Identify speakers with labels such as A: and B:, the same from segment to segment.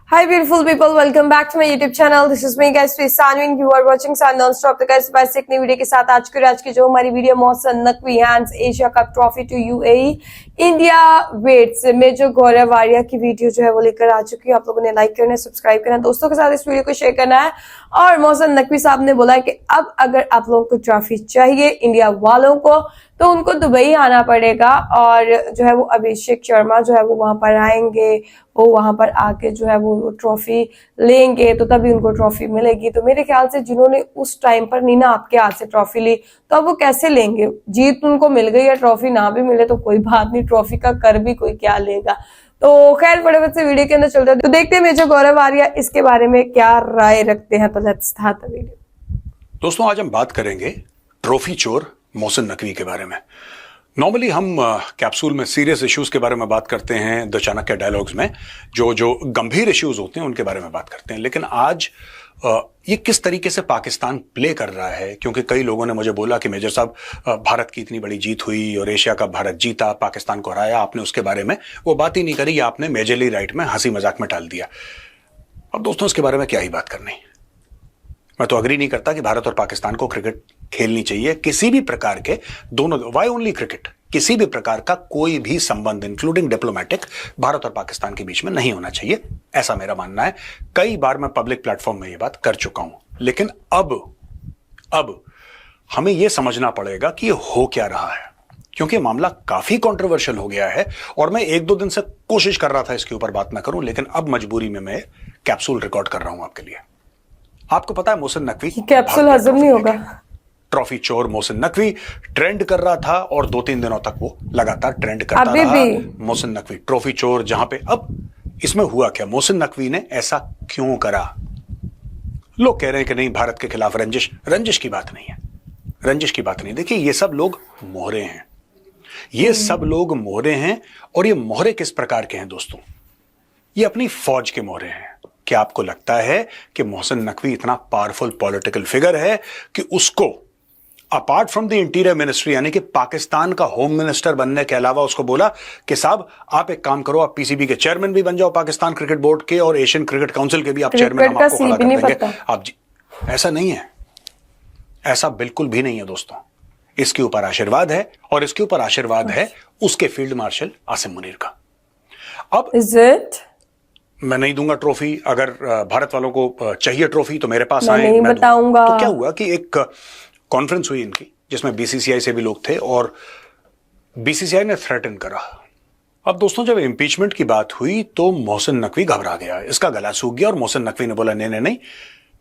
A: Hi beautiful people, welcome back to my YouTube channel. This is me guys, Sanvi and you are watching Sun Non-Stop. तो guys बस एक नई video के साथ आज की जो हमारी video Mohsin Naqvi hands Asia cup trophy to UAE India waits में जो गौरव आर्या की वीडियो जो है वो लेकर आ चुकी है। आप लोगों ने लाइक करना है, सब्सक्राइब करना है, दोस्तों के साथ इस वीडियो को शेयर करना है। और मोहसिन नकवी साहब ने बोला है कि अब अगर आप लोगों को ट्रॉफी चाहिए इंडिया वालों को तो उनको दुबई आना पड़ेगा और जो है वो अभिषेक शर्मा जो है वो वहां पर आएंगे, वो वहां पर आके जो है वो ट्रॉफी लेंगे तो तभी उनको ट्रॉफी मिलेगी। तो मेरे ख्याल से जिन्होंने उस टाइम पर नीना आपके हाथ से ट्रॉफी ली तो अब वो कैसे लेंगे? जीत उनको मिल गई या ट्रॉफी ना भी मिले तो कोई बात नहीं, ट्रॉफी का कर भी कोई क्या लेगा। तो खैर फटाफट से वीडियो के अंदर चलते हैं, तो देखते हैं मेजर गौरव आर्या इसके बारे में क्या राय रखते हैं। तो लेट्स स्टार्ट द वीडियो।
B: दोस्तों आज हम बात करेंगे ट्रॉफी चोर मोहसिन नकवी के बारे में। नॉर्मली हम कैप्सूल में सीरियस इश्यूज के बारे में बात करते हैं, द चाणक्य डायलॉग्स में जो गंभीर इश्यूज होते हैं उनके बारे में बात करते हैं, लेकिन आज ये किस तरीके से पाकिस्तान प्ले कर रहा है, क्योंकि कई लोगों ने मुझे बोला कि मेजर साहब भारत की इतनी बड़ी जीत हुई और एशिया का भारत जीता, पाकिस्तान को हराया, आपने उसके बारे में वो बात ही नहीं करी, आपने मेजरली राइट में हंसी मजाक में टाल दिया। अब दोस्तों इसके बारे में क्या ही बात करनी। मैं तो अग्री नहीं करता कि भारत और पाकिस्तान को क्रिकेट खेलनी चाहिए, किसी भी प्रकार के दोनों, वाई ओनली क्रिकेट, किसी भी प्रकार का कोई भी संबंध इंक्लूडिंग डिप्लोमेटिक भारत और पाकिस्तान के बीच में नहीं होना चाहिए, ऐसा मेरा मानना है। कई बार मैं पब्लिक प्लेटफॉर्म में ये बात कर चुका हूं, लेकिन अब हमें यह समझना पड़ेगा कि ये हो क्या रहा है, क्योंकि मामला काफी कंट्रोवर्शियल हो गया है और मैं एक दो दिन से कोशिश कर रहा था इसके ऊपर बात ना करूं, लेकिन अब मजबूरी में मैं कैप्सूल रिकॉर्ड कर रहा हूं आपके लिए। आपको पता है मोहसिन नकवी
A: कैप्सूल हजम नहीं होगा।
B: ट्रॉफी चोर मोहसिन नकवी ट्रेंड कर रहा था और 2-3 दिनों तक वो लगातार ट्रेंड करता रहा। मोहसिन नकवी ट्रॉफी चोर, जहां पे अब इसमें हुआ क्या, मोहसिन नकवी ने ऐसा क्यों करा? लोग कह रहे हैं कि नहीं भारत के खिलाफ रंजिश की बात नहीं है, रंजिश की बात नहीं। देखिए ये सब लोग मोहरे हैं, ये सब लोग मोहरे हैं। और ये मोहरे किस प्रकार के हैं दोस्तों? ये अपनी फौज के मोहरे हैं। क्या आपको लगता है कि मोहसिन नकवी इतना पावरफुल पॉलिटिकल फिगर है कि उसको apart from the interior ministry यानी कि पाकिस्तान का होम मिनिस्टर बनने के अलावा उसको बोला कि साहब आप एक काम करो, आप पीसीबी के चेयरमैन भी बन जाओ, पाकिस्तान क्रिकेट बोर्ड के और एशियन क्रिकेट काउंसिल के भी आप चेयरमैन, हम आपको खड़ा कर देंगे आप जी। ऐसा नहीं है, ऐसा बिल्कुल भी नहीं है दोस्तों। इसके ऊपर आशीर्वाद है और इसके ऊपर आशीर्वाद है उसके फील्ड मार्शल आसिम मुनीर का। अब मैं नहीं दूंगा ट्रॉफी, अगर भारत वालों को चाहिए ट्रॉफी तो मेरे पास आए,
A: मैं बताऊंगा।
B: तो क्या हुआ कि एक कॉन्फ्रेंस हुई इनकी जिसमें बीसीसीआई से भी लोग थे और बीसीसीआई ने थ्रेटन करा। अब दोस्तों जब इंपीचमेंट की बात हुई तो मोहसिन नकवी घबरा गया, इसका गला सूख गया और मोहसिन नकवी ने बोला नहीं।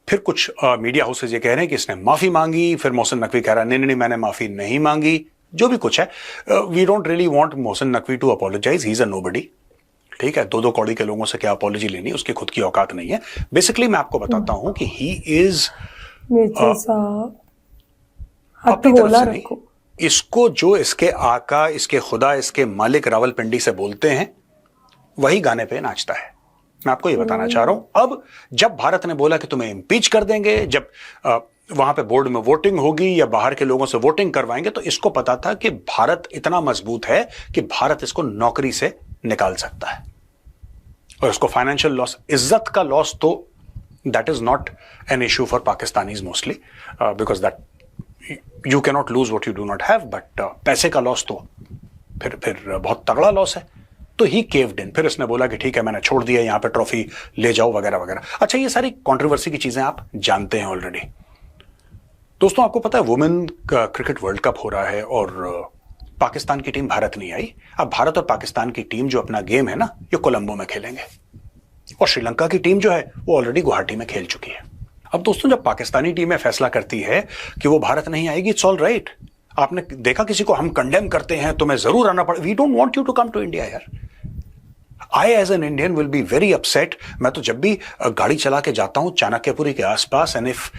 B: फिर कुछ मीडिया हाउसेज ये कह रहे हैं कि इसने माफी मांगी, फिर मोहसिन नकवी कह रहा है नहीं मैंने माफी नहीं मांगी। जो भी कुछ है, we don't really want Mohsin Naqvi to apologise, he is a nobody. ठीक है, दो कौड़ी के लोगों से क्या अपॉलॉजी लेनी, उसकी खुद की औकात नहीं है। बेसिकली मैं आपको बताता हूं कि ही इज अपनी तरफ से नहीं, इसको जो इसके आका, इसके खुदा, इसके मालिक रावलपिंडी से बोलते हैं वही गाने पे नाचता है। मैं आपको ये बताना चाह रहा हूं। अब जब भारत ने बोला कि तुम्हें इम्पीच कर देंगे, जब वहां पे बोर्ड में वोटिंग होगी या बाहर के लोगों से वोटिंग करवाएंगे, तो इसको पता था कि भारत इतना मजबूत है कि भारत इसको नौकरी से निकाल सकता है और उसको फाइनेंशियल लॉस, इज्जत का लॉस तो that is not an issue for Pakistanis mostly, because that you can not lose what you do not have, but पैसे का लॉस तो फिर बहुत तगड़ा लॉस है। तो ही केव्ड इन, फिर इसने बोला कि ठीक है मैंने छोड़ दिया, यहां पे ट्रॉफी ले जाओ वगैरह वगैरह। अच्छा ये सारी कंट्रोवर्सी की चीजें आप जानते हैं ऑलरेडी। दोस्तों आपको पता है वुमेन क्रिकेट वर्ल्ड कप हो रहा है और पाकिस्तान की टीम भारत नहीं आई। अब भारत और पाकिस्तान की टीम जो अपना गेम है ना, ये कोलंबो में खेलेंगे और श्रीलंका की टीम जो है वो ऑलरेडी गुवाहाटी में खेल चुकी है। अब दोस्तों जब पाकिस्तानी टीमें फैसला करती है कि वो भारत नहीं आएगी, इट्स ऑल राइट। आपने देखा किसी को हम कंडेम करते हैं तुम्हें जरूर आना पड़े, we don't want you to come to India यार। I as an Indian will be very upset. मैं तो जब भी गाड़ी चला के जाता हूं चाणक्यपुरी के आसपास, एंड इफ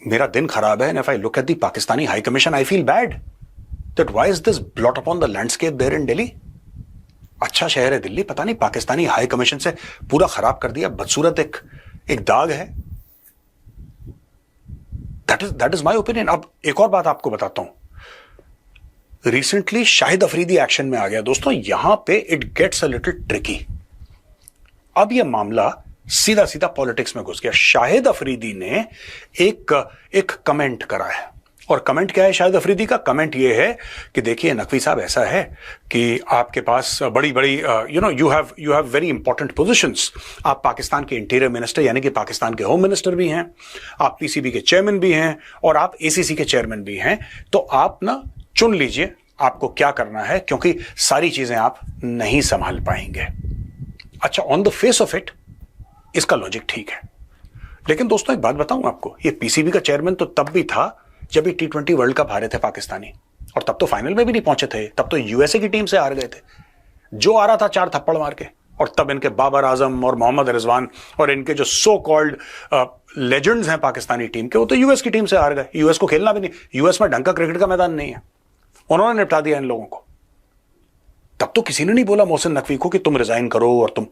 B: मेरा दिन खराब है, and if I look at the Pakistani high commission I feel bad that why is this blot upon the landscape there in Delhi? अच्छा शहर है दिल्ली, पता नहीं पाकिस्तानी हाई कमीशन से पूरा खराब कर दिया, बदसूरत एक दाग है। That is my opinion. अब एक और बात आपको बताता हूं, रिसेंटली शाहिद अफरीदी एक्शन में आ गया दोस्तों, यहां पे it gets a little tricky. अब यह मामला सीधा सीधा पॉलिटिक्स में घुस गया। शाहिद अफरीदी ने एक कमेंट करा है, और कमेंट क्या है शाहिद अफरीदी का? कमेंट ये है कि देखिए नकवी साहब, ऐसा है कि आपके पास बड़ी बड़ी you have very important positions. आप पाकिस्तान के इंटीरियर मिनिस्टर यानी कि पाकिस्तान के होम मिनिस्टर भी हैं, आप पीसीबी के चेयरमैन भी हैं, और आप एसीसी के चेयरमैन भी हैं। तो आप ना चुन लीजिए आपको क्या करना है, क्योंकि सारी चीजें आप नहीं संभाल पाएंगे। अच्छा, on the face of it इसका लॉजिक ठीक है, लेकिन दोस्तों एक बात बताऊं आपको, ये पीसीबी का चेयरमैन तो तब भी था जब ये T20 वर्ल्ड कप हारे थे पाकिस्तानी, और तब तो फाइनल में भी नहीं पहुंचे थे, तब तो यूएसए की टीम से हार गए थे, जो आ रहा था 4 थप्पड़ मार के। और तब इनके बाबर आजम और मोहम्मद रिजवान और इनके जो सो कॉल्ड लेजेंड्स हैं पाकिस्तानी टीम के, वो तो यूएस की टीम से हार गए। यूएस को खेलना भी नहीं, यूएस में ढंग का क्रिकेट का मैदान नहीं है, उन्होंने निपटा दिया इन लोगों को। तब तो किसी ने नहीं बोला मोहसिन नकवी को कि तुम रिजाइन करो और तुम।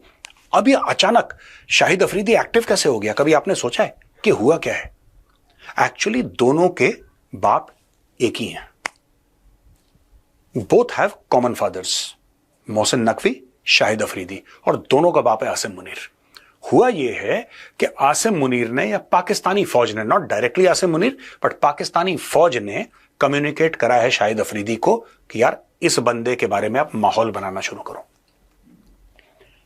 B: अब ये अचानक शाहिद अफरीदी एक्टिव कैसे हो गया? कभी आपने सोचा है कि हुआ क्या है? एक्चुअली दोनों के बाप एक ही हैं, both have common fathers, Mohsin Naqvi, Shahid Afridi, और दोनों का बाप है आसिम मुनीर। हुआ यह है कि आसिम मुनीर ने, या पाकिस्तानी फौज ने, not directly Asim Munir but Pakistani फौज ने कम्युनिकेट करा है शाहिद अफरीदी को कि यार इस बंदे के बारे में आप माहौल बनाना शुरू करो।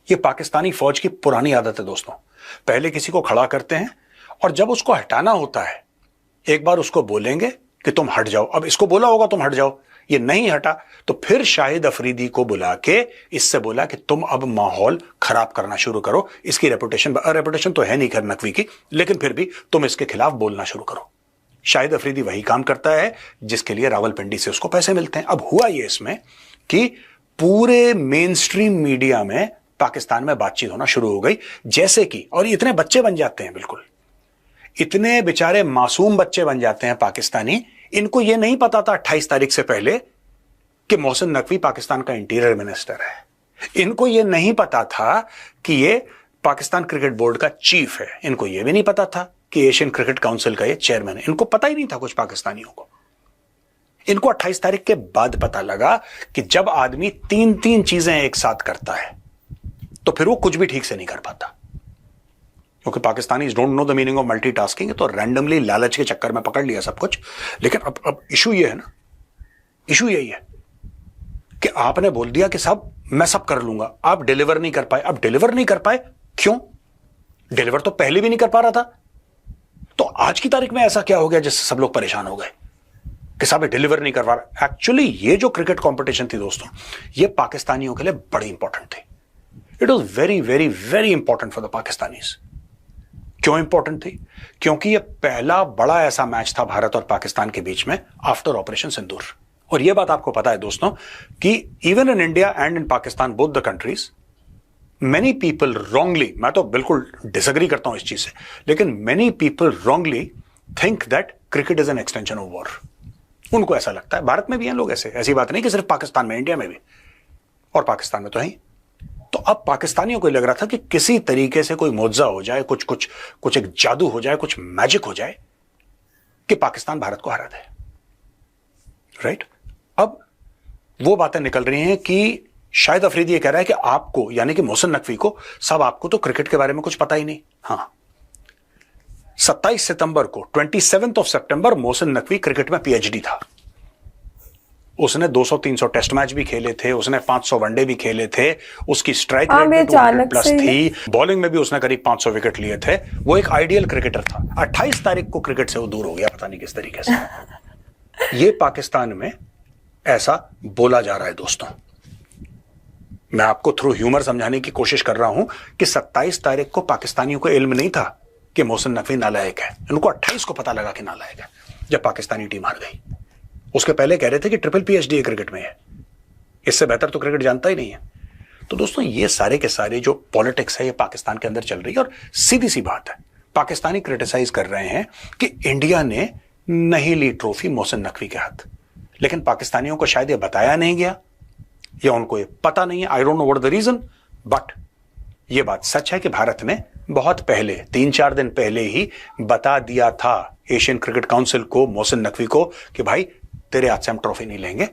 B: यह पाकिस्तानी फौज की पुरानी आदत है दोस्तों, पहले किसी को खड़ा करते हैं और जब उसको हटाना होता है एक बार उसको बोलेंगे कि तुम हट जाओ। अब इसको बोला होगा तुम हट जाओ, ये नहीं हटा तो फिर शाहिद अफरीदी को बुला के इससे बोला कि तुम अब माहौल खराब करना शुरू करो, इसकी रेपुटेशन तो है नहीं खैर नकवी की, लेकिन फिर भी तुम इसके खिलाफ बोलना शुरू करो। शाहिद अफरीदी वही काम करता है जिसके लिए रावलपिंडी से उसको पैसे मिलते हैं। अब हुआ ये इसमें कि पूरे मेन स्ट्रीम मीडिया में पाकिस्तान में बातचीत होना शुरू हो गई, जैसे कि, और इतने बच्चे बन जाते हैं, बिल्कुल इतने बेचारे मासूम बच्चे बन जाते हैं पाकिस्तानी, इनको यह नहीं पता था 28 तारीख से पहले कि मोहसिन नकवी पाकिस्तान का इंटीरियर मिनिस्टर है। इनको यह नहीं पता था कि यह पाकिस्तान क्रिकेट बोर्ड का चीफ है। इनको यह भी नहीं पता था कि एशियन क्रिकेट काउंसिल का ये चेयरमैन है। इनको पता ही नहीं था कुछ पाकिस्तानियों को। इनको 28 तारीख के बाद पता लगा कि जब आदमी 3 चीजें एक साथ करता है तो फिर वो कुछ भी ठीक से नहीं कर पाता, क्योंकि Pakistani don't know the meaning of multitasking, तो रैंडमली लालच के चक्कर में पकड़ लिया सब कुछ। लेकिन अब इशू ये है ना, इशू यही है कि आपने बोल दिया कि साहब मैं सब कर लूंगा, आप डिलीवर नहीं कर पाए। अब डिलीवर नहीं कर पाए क्यों? डिलीवर तो पहले भी नहीं कर पा रहा था, तो आज की तारीख में ऐसा क्या हो गया जिससे सब लोग परेशान हो गए कि साहब डिलीवर नहीं कर पा रहा? एक्चुअली ये जो क्रिकेट कंपटीशन थी दोस्तों, ये पाकिस्तानियों के लिए बड़ी इंपॉर्टेंट थी। It was very very very important for the Pakistanis. क्यों इंपॉर्टेंट थी? क्योंकि यह पहला बड़ा ऐसा मैच था भारत और पाकिस्तान के बीच में आफ्टर ऑपरेशन सिंदूर। और यह बात आपको पता है दोस्तों कि even in India and in Pakistan, both the countries, many people wrongly, मैं तो बिल्कुल डिसएग्री करता हूं इस चीज से, लेकिन many people wrongly think that cricket is an extension of war. उनको ऐसा लगता है, भारत में भी हैं लोग ऐसे, ऐसी बात नहीं कि सिर्फ पाकिस्तान में, इंडिया में भी, और पाकिस्तान में तो है। तो अब पाकिस्तानियों को लग रहा था कि किसी तरीके से कोई मुआवजा हो जाए, कुछ एक जादू हो जाए, कुछ मैजिक हो जाए कि पाकिस्तान भारत को हरा दे। राइट? अब वो बातें निकल रही हैं कि शाहिद अफरीदी ये कह रहा है कि आपको, यानी कि मोहसिन नकवी को, सब आपको तो क्रिकेट के बारे में कुछ पता ही नहीं। हां, 27 सितंबर को, 27 सितंबर मोहसिन नकवी क्रिकेट में पीएचडी था। उसने 200-300 टेस्ट मैच भी खेले थे, उसने 500 वनडे भी खेले थे, उसकी स्ट्राइक रेट 200+ थी, बॉलिंग में भी उसने करीब 500 विकेट लिए थे। वो एक आइडियल क्रिकेटर था। 28 तारीख को क्रिकेट से वो दूर हो गया, पता नहीं किस तरीके से। ये पाकिस्तान में ऐसा बोला जा रहा है दोस्तों। मैं आपको थ्रू ह्यूमर समझाने की कोशिश कर रहा हूं कि 27 तारीख को पाकिस्तानियों को इल्म नहीं था कि मोहसिन नकवी नालायक है। इनको 28 को पता लगा कि नालायक है, जब पाकिस्तानी टीम हार गई। उसके पहले कह रहे थे कि ट्रिपल पीएचडी क्रिकेट में है, इससे बेहतर तो क्रिकेट जानता ही नहीं है। तो दोस्तों ये सारे के सारे जो पॉलिटिक्स है ये पाकिस्तान के अंदर चल रही है। और सीधी सी बात है, पाकिस्तानी क्रिटिसाइज कर रहे हैं कि इंडिया ने नहीं ली ट्रॉफी मोहसिन नकवी के हाथ, लेकिन पाकिस्तानियों को शायद ये बताया नहीं गया या उनको ये पता नहीं है। I don't know what the reason, but ये बात सच है कि भारत ने बहुत पहले, 3-4 दिन पहले ही बता दिया था एशियन क्रिकेट काउंसिल को, मोहसिन नकवी को, कि भाई तेरे हाथ से हम ट्रॉफी नहीं लेंगे,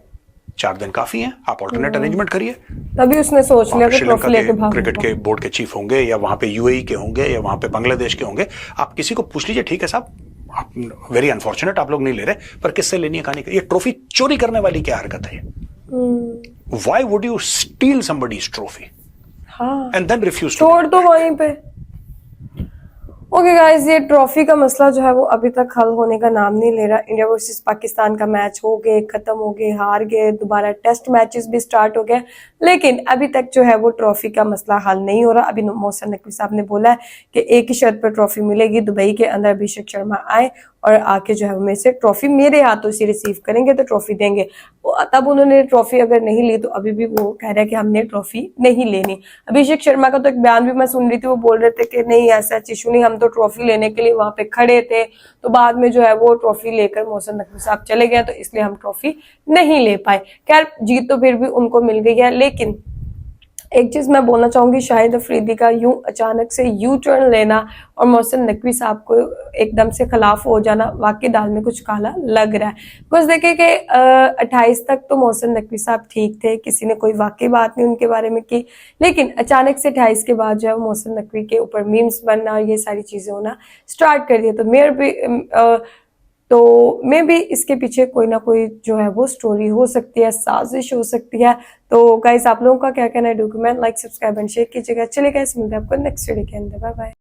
B: 4 दिन काफी हैं, आप ऑल्टरनेट अरेंजमेंट करिए।
A: तभी उसने सोच लिया कि
B: श्रीलंका
A: ट्रॉफी लेके
B: के क्रिकेट के बोर्ड के चीफ होंगे, या वहां पे यूएई के होंगे, या वहां पे बांग्लादेश के होंगे, आप किसी को पूछ लीजिए, ठीक है साहब, आप वेरी अनफॉर्चुनेट आप लोग नहीं ले रहे, पर किससे लेनी है कहानी? ये ट्रॉफी चोरी करने वाली क्या हरकत है? Why would you steal somebody's trophy and then refuse?
A: छोड़ दो वहीं पे। ओके गाइस, ये ट्रॉफी का मसला जो है वो अभी तक हल होने का नाम नहीं ले रहा। इंडिया वर्सेस पाकिस्तान का मैच हो गए, खत्म हो गए, हार गए, दोबारा टेस्ट मैचेस भी स्टार्ट हो गए, लेकिन अभी तक जो है वो ट्रॉफी का मसला हल नहीं हो रहा। अभी मोहसिन नकवी साहब ने बोला है कि एक ही शर्त पर ट्रॉफी मिलेगी, दुबई के अंदर अभिषेक शर्मा आए और आके जो है मेरे से ट्रॉफी मेरे हाथों से रिसीव करेंगे तो ट्रॉफी देंगे। तब उन्होंने ट्रॉफी अगर नहीं ली तो अभी भी वो कह रहा है कि हमने ट्रॉफी नहीं लेनी। अभिषेक शर्मा का तो एक बयान भी मैं सुन रही थी, वो बोल रहे थे कि नहीं ऐसा इशू नहीं, हम तो ट्रॉफी लेने के लिए वहां पे खड़े थे, तो बाद में जो है वो ट्रॉफी लेकर मोहसिन नकवी साहब चले गए, तो इसलिए हम ट्रॉफी नहीं ले पाए। खैर जीत तो फिर भी उनको मिल गई है, लेकिन एक चीज मैं बोलना चाहूंगी, शाहिद अफरीदी का यूं अचानक से यू टर्न लेना और मोहसिन नकवी साहब को एकदम से खिलाफ हो जाना, वाकई दाल में कुछ काला लग रहा है। कुछ देखे कि 28 तक तो मोहसिन नकवी साहब ठीक थे, किसी ने कोई वाकई बात नहीं उनके बारे में की, लेकिन अचानक से 28 के बाद जो है मोहसिन नकवी के ऊपर मीम्स बनना और ये सारी चीजें होना स्टार्ट कर दिया। तो मे भी इसके पीछे कोई ना कोई जो है वो स्टोरी हो सकती है, साजिश हो सकती है। तो गाइस, आप लोगों का क्या कहना है? Document like, subscribe and share कीजिएगा। चलिए गाइस, मिलते हैं आपको नेक्स्ट वीडियो के अंदर। Bye bye.